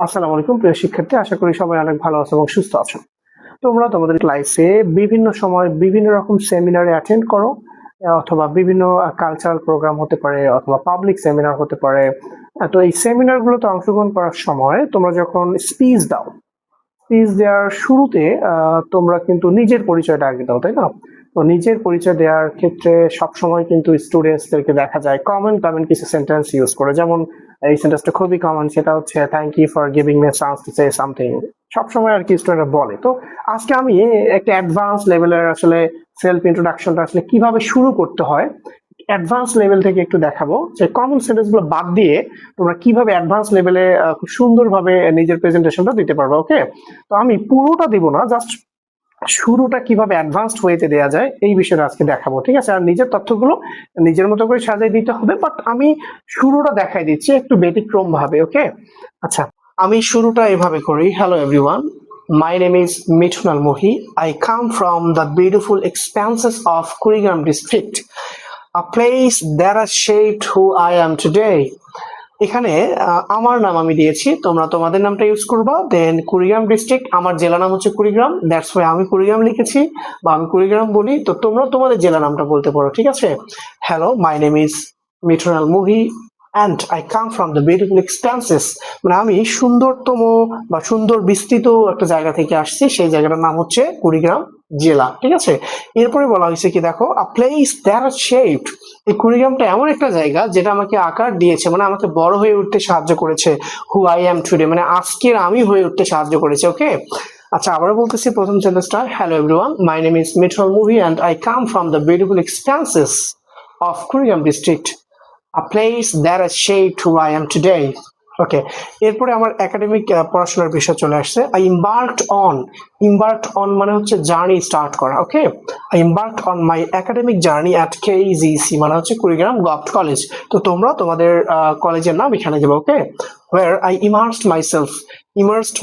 আসসালামু আলাইকুম প্রিয় শিক্ষার্থী, আশা করি সবাই অনেক ভালো আছো এবং সুস্থ আছো। তোমরা তোমাদের লাইফে বিভিন্ন সময় বিভিন্ন রকম সেমিনারে অ্যাটেন্ড করো, অথবা বিভিন্ন কালচারাল প্রোগ্রাম হতে পারে অথবা পাবলিক সেমিনার হতে পারে। তো এই সেমিনারগুলোতে অংশগ্রহণ করার সময় তোমরা যখন স্পিচ দাও, স্পিচ দেওয়ার শুরুতে তোমরা কিন্তু নিজের পরিচয়টা আগে দাও, তাই না? তো নিজের পরিচয় দেওয়ার ক্ষেত্রে সবসময় কিন্তু স্টুডেন্টসদেরকে দেখা যায় কমন কিছু সেন্টেন্স ইউজ করে। যেমন এই সেন্টেন্সটা খুবই কমন, সেটা হচ্ছে thank you for giving me chance to say something. সবসময় আর কি স্টুডেন্টরা বলে। তো আজকে আমি একটা অ্যাডভান্স লেভেলের আসলে সেলফ ইন্ট্রোডাকশনটা আসলে কিভাবে শুরু করতে হয় অ্যাডভান্স লেভেল থেকে একটু দেখাবো, যে কমন সেন্টেন্স গুলো বাদ দিয়ে তোমরা কিভাবে অ্যাডভান্স লেভেলে খুব সুন্দরভাবে নিজের প্রেজেন্টেশনটা দিতে পারবে। ওকে, তো আমি পুরোটা দিব না, জাস্ট শুরুটা কিভাবে অ্যাডভান্সড ওয়েতে দেওয়া যায় এই বিষয়টা আজকে দেখাবো, ঠিক আছে? আর নিজের তথ্যগুলো নিজের মতো করে সাজিয়ে দিতে হবে, বাট আমি শুরুটা দেখাই দিচ্ছি একটু ব্যতিক্রম ভাবে। ওকে, আচ্ছা, আমি শুরুটা এভাবে করি। Hello everyone, my name is Mithun Al Mahi. I come from the beautiful expanses of Kurigram district, a place that has shaped who I am today. এখানে আমার নাম আমি দিয়েছি, তোমরা তোমাদের নামটা ইউজ করবা। দেন কুড়িগ্রাম ডিস্ট্রিক্ট, আমার জেলা নাম হচ্ছে কুড়িগ্রাম, দ্যাটস ওয়াই আমি কুড়িগ্রাম লিখেছি বা আমি কুড়িগ্রাম বলি। তো তোমরা তোমাদের জেলা নামটা বলতে পারো, ঠিক আছে? Hello, my name is Mithun Al মুভি and I come from the beautiful expanses, মানে আমি সুন্দরতম বা সুন্দর বিস্তৃত একটা জায়গা থেকে আসছি, সেই জায়গাটার নাম হচ্ছে কুড়িগ্রাম জেলা, ঠিক আছে? এরপরে বলা হয়েছে কি, দেখো, আ প্লেস দ্যাট হ্যাজ শেপড। এই কুড়িগ্রামটা এমন একটা জায়গা যেটা আমাকে আকার দিয়েছে, মানে আমাকে বড় হয়ে উঠতে সাহায্য করেছে। হু আই এম টুডে, মানে আজকের আমি হয়ে উঠতে সাহায্য করেছে। ওকে, আচ্ছা, আবারও বলতেছি প্রথম সেন্টেন্সটা। Hello everyone, my name is Mithun মুভি and I come from the beautiful expanses of Kurigram district, a place that has shaped who I am today. Okay, এরপরে আমার একাডেমিক পড়াশোনার বিষয় চলে আসছে। আই ইম্বার্কড অন মানে হচ্ছে জার্নি স্টার্ট করা। Okay, I embarked on my academic journey at KGC, মানে হচ্ছে কুড়িগ্রাম গভর্নমেন্ট কলেজ। তো তোমরা তোমাদের কলেজের নাম এখানে দেবে। ওকে, ওয়ার আই ইমার্সড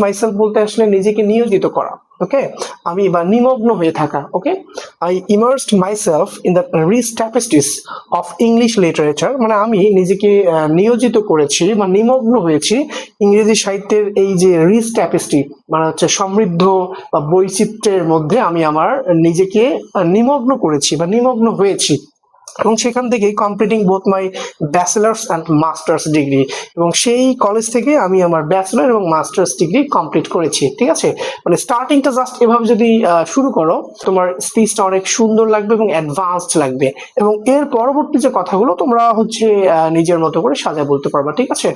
মাইসেলফ বলতে আসলে নিজেকে নিয়োজিত করা। ওকে, আমি বা নিমগ্ন হয়ে থাকা। Okay, I immersed myself in the rich tapestries of English literature, মানে আমি নিজেকে নিয়োজিত করেছি বা নিমগ্ন হয়েছি ইংরেজি সাহিত্যের এই যে রিচ ট্যাপেস্ট্রি, মানে হচ্ছে সমৃদ্ধ বা বৈচিত্র্যের মধ্যে আমি আমার নিজেকে নিমগ্ন করেছি বা নিমগ্ন হয়েছি। এবং সেখান থেকেই completing both my bachelors and masters degree, এবং সেই কলেজ থেকে আমি আমার ব্যাচেলার এবং মাস্টার্স ডিগ্রি কমপ্লিট করেছি, ঠিক আছে? মানে স্টার্টিংটা জাস্ট এভাবে যদি শুরু করো, তোমার স্পিচটা অনেক সুন্দর লাগবে এবং অ্যাডভান্সড লাগবে, এবং এর পরবর্তী যে কথাগুলো তোমরা হচ্ছে নিজের মতো করে সাজা বলতে পারবা, ঠিক আছে?